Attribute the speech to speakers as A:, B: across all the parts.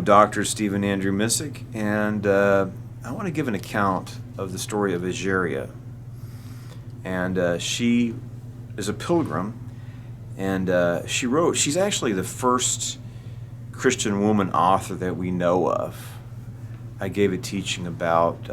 A: Dr. Stephen Andrew Missick, and I want to give an account of the story of Egeria. And she is a pilgrim, and she's actually the first Christian woman author that we know of. I gave a teaching about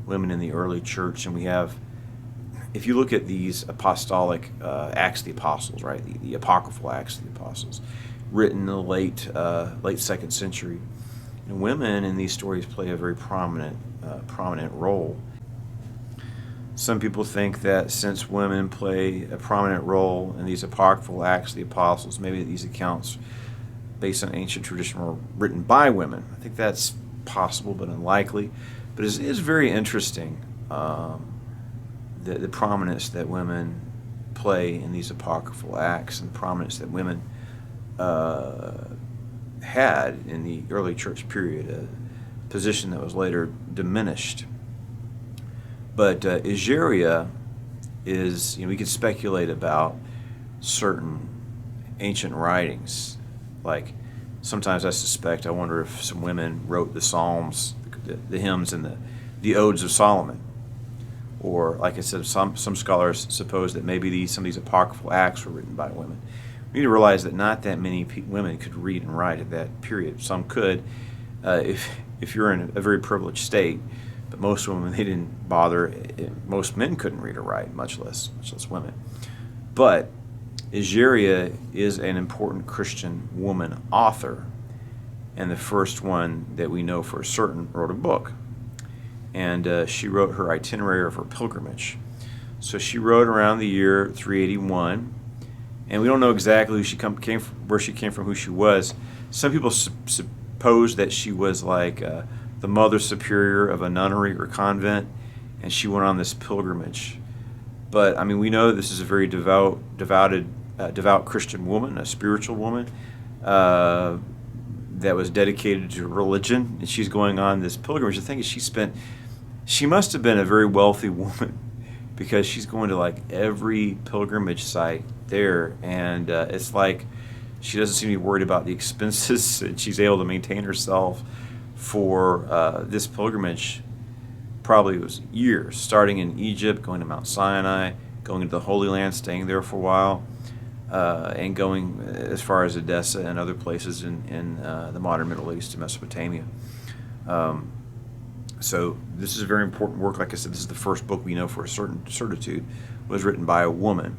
A: women in the early church, and we have, if you look at these apostolic Acts of the Apostles, right, the apocryphal Acts of the Apostles, written in the late 2nd century, and women in these stories play a very prominent role. Some people think that since women play a prominent role in these apocryphal Acts of the Apostles, maybe these accounts based on ancient tradition were written by women. I think that's possible but unlikely. But it is very interesting the prominence that women play in these apocryphal acts, and the prominence that women had in the early church period, a position that was later diminished. But Egeria is, we could speculate about certain ancient writings. Like, sometimes I wonder if some women wrote the Psalms, the hymns, and the Odes of Solomon. Or, like I said, some scholars suppose that maybe some of these apocryphal acts were written by women. We need to realize that not that many women could read and write at that period. Some could, if you're in a very privileged state, but most women, they didn't bother. Most men couldn't read or write, much less women. But Egeria is an important Christian woman author, and the first one that we know for certain wrote a book. And she wrote her itinerary of her pilgrimage. So she wrote around the year 381, and we don't know exactly where she came from, who she was. Some people suppose that she was like the mother superior of a nunnery or convent, and she went on this pilgrimage. But we know this is a very devout Christian woman, a spiritual woman that was dedicated to religion, and she's going on this pilgrimage. The thing is, she must have been a very wealthy woman, because she's going to like every pilgrimage site there, and it's like she doesn't seem to be worried about the expenses, and she's able to maintain herself for this pilgrimage. Probably it was years, starting in Egypt, going to Mount Sinai, going into the Holy Land, staying there for a while, and going as far as Edessa and other places in the modern Middle East to Mesopotamia. So this is a very important work. Like I said, this is the first book we know for a certain certitude was written by a woman,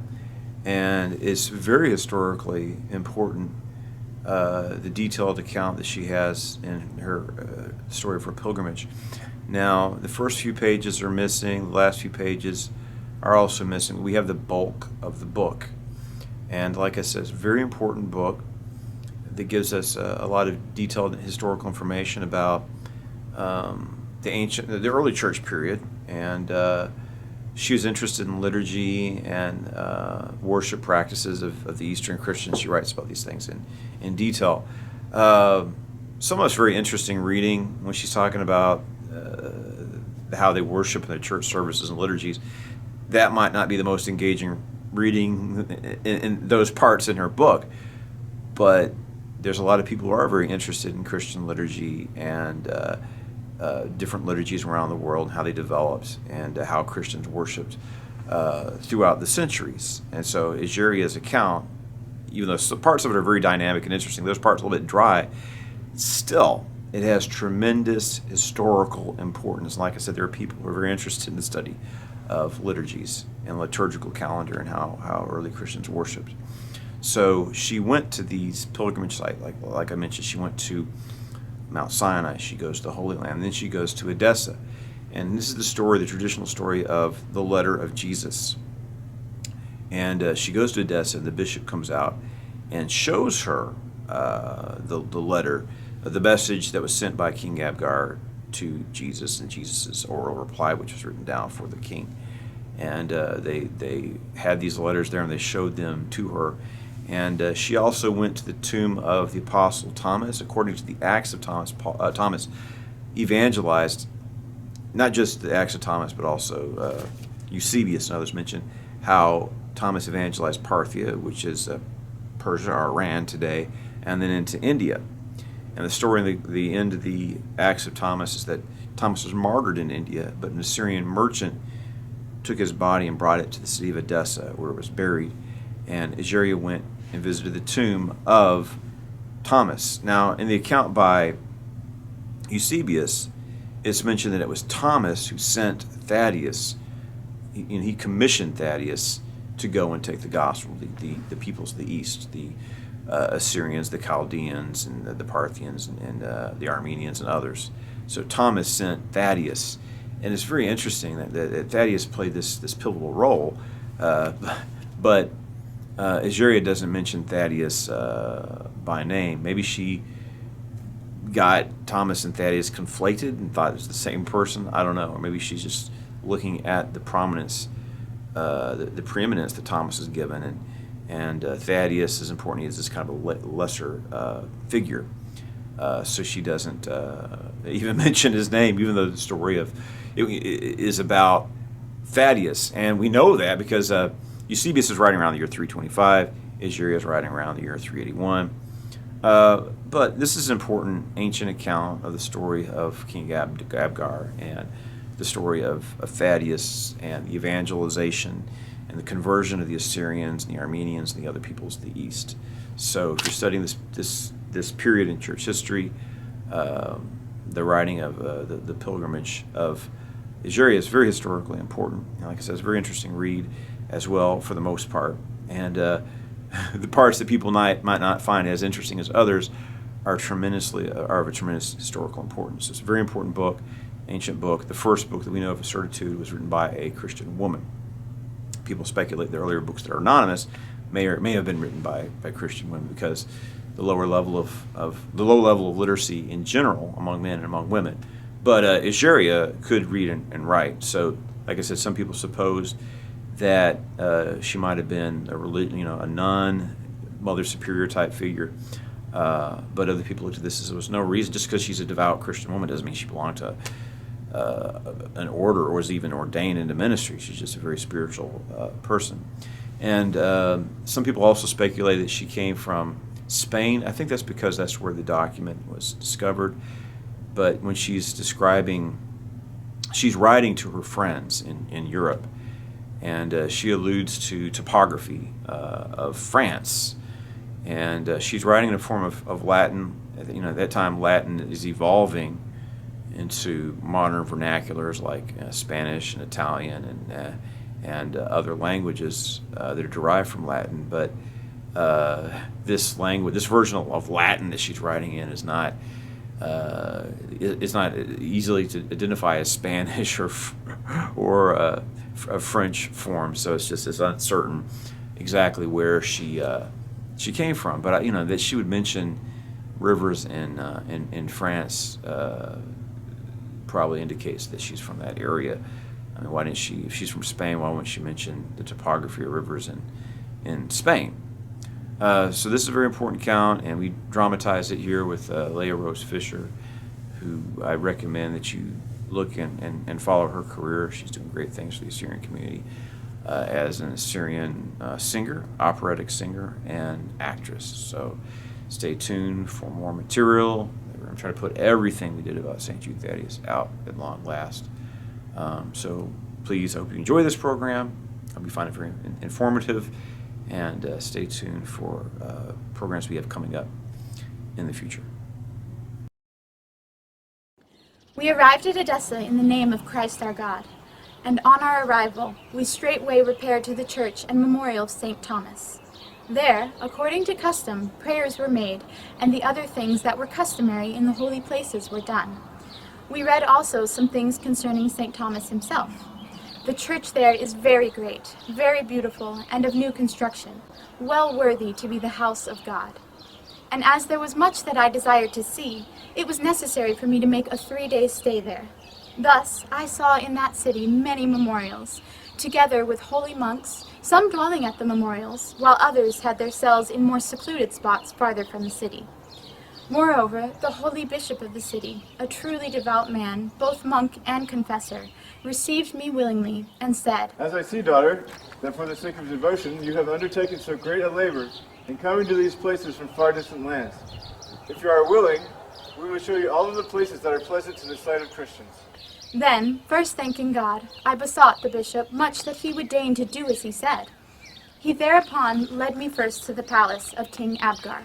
A: and it's very historically important. The detailed account that she has in her story of her pilgrimage. Now, the first few pages are missing. The last few pages are also missing. We have the bulk of the book. And like I said, it's a very important book that gives us a lot of detailed historical information about the early church period. And she was interested in liturgy and worship practices of the Eastern Christians. She writes about these things in detail. Some of it's very interesting reading when she's talking about how they worship in their church services and liturgies. That might not be the most engaging reading in those parts in her book, but there's a lot of people who are very interested in Christian liturgy and different liturgies around the world, and how they developed, and how Christians worshipped throughout the centuries. And so Egeria's account, even though some parts of it are very dynamic and interesting, those parts are a little bit dry, still it has tremendous historical importance. Like I said, there are people who are very interested in the study of liturgies and liturgical calendar and how early Christians worshipped. So she went to these pilgrimage sites, like I mentioned. She went to Mount Sinai, she goes to the Holy Land, and then she goes to Edessa. And this is the story, the traditional story of the letter of Jesus. And she goes to Edessa, and the bishop comes out and shows her the letter, the message that was sent by King Abgar to Jesus, and Jesus' oral reply, which was written down for the king. And they had these letters there, and they showed them to her. And she also went to the tomb of the Apostle Thomas. According to the Acts of Thomas, Thomas evangelized, not just the Acts of Thomas, but also Eusebius and others mention how Thomas evangelized Parthia, which is Persia or Iran today, and then into India. And the story in the end of the Acts of Thomas is that Thomas was martyred in India, but an Assyrian merchant took his body and brought it to the city of Edessa, where it was buried. And Egeria went and visited the tomb of Thomas. Now, in the account by Eusebius, it's mentioned that it was Thomas who sent Thaddeus. He commissioned Thaddeus to go and take the gospel, the peoples of the east, the Assyrians, the Chaldeans, and the Parthians, and the Armenians, and others. So Thomas sent Thaddeus, and it's very interesting that Thaddeus played this pivotal role, but Egeria doesn't mention Thaddeus by name. Maybe she got Thomas and Thaddeus conflated and thought it was the same person. I don't know. Or maybe she's just looking at the prominence, the preeminence that Thomas is given, and Thaddeus is important. He is this kind of a lesser figure. So she doesn't even mention his name, even though the story of it is about Thaddeus. And we know that because Eusebius is writing around the year 325, Egeria is writing around the year 381. But this is an important ancient account of the story of King Abgar and the story of Thaddeus and the evangelization and the conversion of the Assyrians and the Armenians and the other peoples of the East. So if you're studying this period in church history, the writing of the pilgrimage of Egeria is very historically important. And like I said, it's a very interesting read as well for the most part. And the parts that people might not find as interesting as others are of a tremendous historical importance. It's a very important book, ancient book. The first book that we know of certitude was written by a Christian woman. People speculate the earlier books that are anonymous may have been written by Christian women because the low level of literacy in general among men and among women. But Egeria could read and write. So, like I said, some people supposed that she might have been a nun, Mother Superior type figure. But other people looked at this as there was no reason. Just because she's a devout Christian woman doesn't mean she belonged to an order or was even ordained into ministry. She's just a very spiritual person. And some people also speculate that she came from Spain. I think that's because that's where the document was discovered. But when she's writing to her friends in Europe, and she alludes to topography of France. And she's writing in a form of Latin. At that time, Latin is evolving into modern vernaculars like Spanish and Italian and other languages that are derived from Latin. But this version of Latin that she's writing in is not easily to identify as Spanish or a French form. So it's uncertain exactly where she came from. But that she would mention rivers in France probably indicates that she's from that area. I mean, why didn't she? If she's from Spain, why wouldn't she mention the topography of rivers in Spain? So this is a very important account, and we dramatize it here with Leah Rose Fisher, who I recommend that you look and follow her career. She's doing great things for the Assyrian community as an Assyrian singer, operatic singer, and actress. So stay tuned for more material. We're going to try to put everything we did about St. Jude Thaddeus out at long last. So please, I hope you enjoy this program. I hope you find it very informative. And stay tuned for programs we have coming up in the future.
B: We arrived at Edessa in the name of Christ our God, and on our arrival, we straightway repaired to the church and memorial of St. Thomas. There, according to custom, prayers were made, and the other things that were customary in the holy places were done. We read also some things concerning St. Thomas himself. The church there is very great, very beautiful, and of new construction, well worthy to be the house of God. And as there was much that I desired to see, it was necessary for me to make a 3-day stay there. Thus I saw in that city many memorials, together with holy monks, some dwelling at the memorials, while others had their cells in more secluded spots farther from the city. Moreover, the holy bishop of the city, a truly devout man, both monk and confessor, received me willingly, and said,
C: "As I see, daughter, that for the sake of devotion you have undertaken so great a labor in coming to these places from far distant lands. If you are willing, We will show you all of the places that are pleasant to the sight of Christians.
B: Then, first thanking God, I besought the bishop much that he would deign to do as he said. He thereupon led me first to the palace of King Abgar,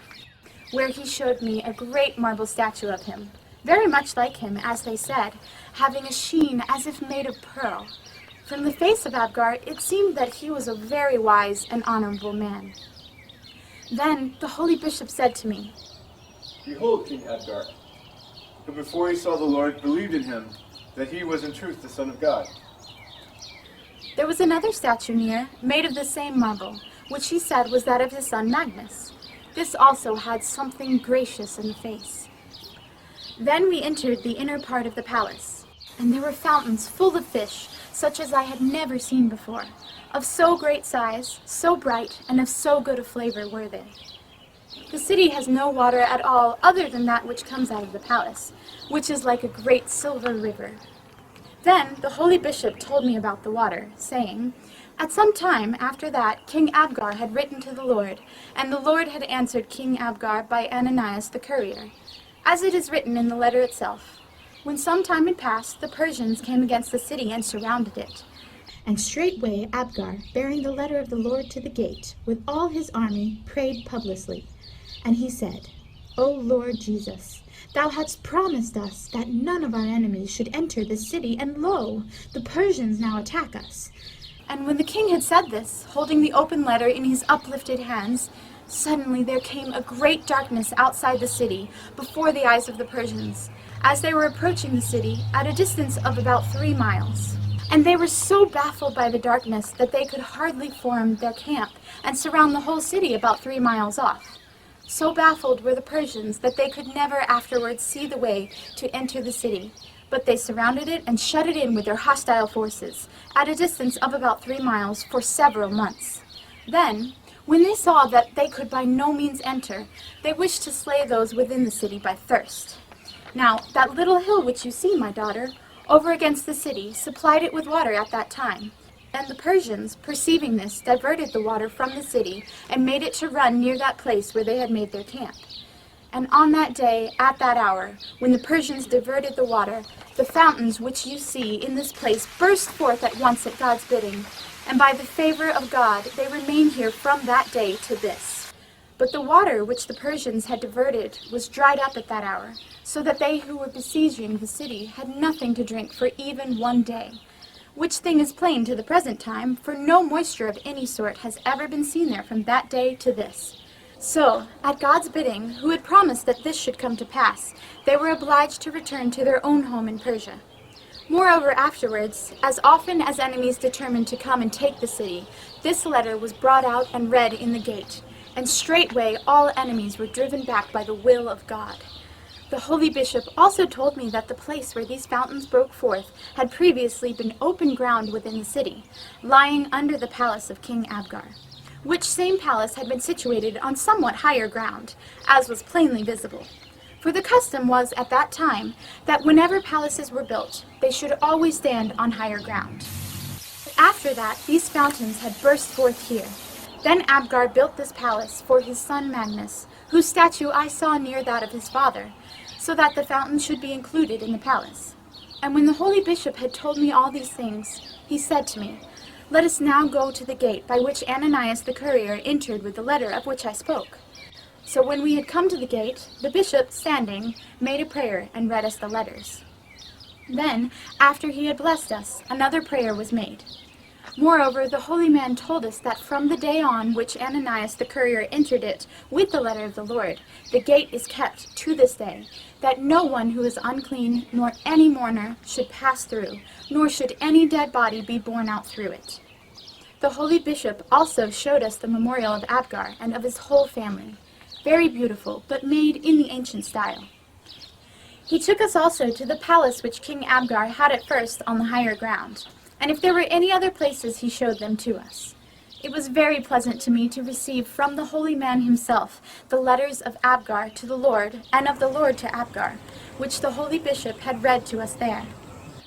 B: where he showed me a great marble statue of him, very much like him, as they said, having a sheen as if made of pearl. From the face of Abgar, it seemed that he was a very wise and honorable man. Then the holy bishop said to me,
C: Behold, King Abgar, who before he saw the Lord believed in him, that he was in truth the Son of God.
B: There was another statue near, made of the same marble, which he said was that of his son Magnus. This also had something gracious in the face. Then we entered the inner part of the palace, and there were fountains full of fish, such as I had never seen before. Of so great size, so bright, and of so good a flavor were they. The city has no water at all other than that which comes out of the palace, which is like a great silver river. Then the holy bishop told me about the water, saying, At some time after that King Abgar had written to the Lord, and the Lord had answered King Abgar by Ananias the courier, as it is written in the letter itself. When some time had passed, the Persians came against the city and surrounded it. And straightway Abgar, bearing the letter of the Lord to the gate, with all his army, prayed publicly. And he said, O Lord Jesus, thou hadst promised us that none of our enemies should enter this city, and lo, the Persians now attack us. And when the king had said this, holding the open letter in his uplifted hands, suddenly there came a great darkness outside the city, before the eyes of the Persians, as they were approaching the city at a distance of about 3 miles. And they were so baffled by the darkness that they could hardly form their camp and surround the whole city about 3 miles off. So baffled were the Persians that they could never afterwards see the way to enter the city, but they surrounded it and shut it in with their hostile forces, at a distance of about 3 miles, for several months. Then, when they saw that they could by no means enter, they wished to slay those within the city by thirst. Now, that little hill which you see, my daughter, over against the city, supplied it with water at that time. And the Persians, perceiving this, diverted the water from the city, and made it to run near that place where they had made their camp. And on that day, at that hour, when the Persians diverted the water, the fountains which you see in this place burst forth at once at God's bidding, and by the favor of God they remain here from that day to this. But the water which the Persians had diverted was dried up at that hour, so that they who were besieging the city had nothing to drink for even 1 day. Which thing is plain to the present time, for no moisture of any sort has ever been seen there from that day to this. So, at God's bidding, who had promised that this should come to pass, they were obliged to return to their own home in Persia. Moreover, afterwards, as often as enemies determined to come and take the city, this letter was brought out and read in the gate, and straightway all enemies were driven back by the will of God. The holy bishop also told me that the place where these fountains broke forth had previously been open ground within the city, lying under the palace of King Abgar, which same palace had been situated on somewhat higher ground, as was plainly visible. For the custom was at that time that whenever palaces were built, they should always stand on higher ground. After that, these fountains had burst forth here. Then Abgar built this palace for his son Magnus, whose statue I saw near that of his father, so that the fountain should be included in the palace. And when the holy bishop had told me all these things, he said to me, Let us now go to the gate by which Ananias the courier entered with the letter of which I spoke. So when we had come to the gate, the bishop, standing, made a prayer and read us the letters. Then, after he had blessed us, another prayer was made. Moreover, the holy man told us that from the day on which Ananias the courier entered it with the letter of the Lord, the gate is kept to this day, that no one who is unclean, nor any mourner, should pass through, nor should any dead body be borne out through it. The holy bishop also showed us the memorial of Abgar and of his whole family, very beautiful, but made in the ancient style. He took us also to the palace which King Abgar had at first on the higher ground, and if there were any other places he showed them to us. It was very pleasant to me to receive from the holy man himself the letters of Abgar to the Lord, and of the Lord to Abgar, which the holy bishop had read to us there.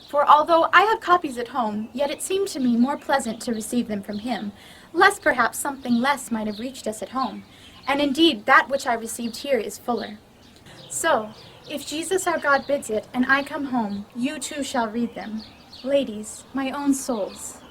B: For although I have copies at home, yet it seemed to me more pleasant to receive them from him, lest perhaps something less might have reached us at home, and indeed that which I received here is fuller. So, If Jesus our God bids it, and I come home, you too shall read them. Ladies, my own souls.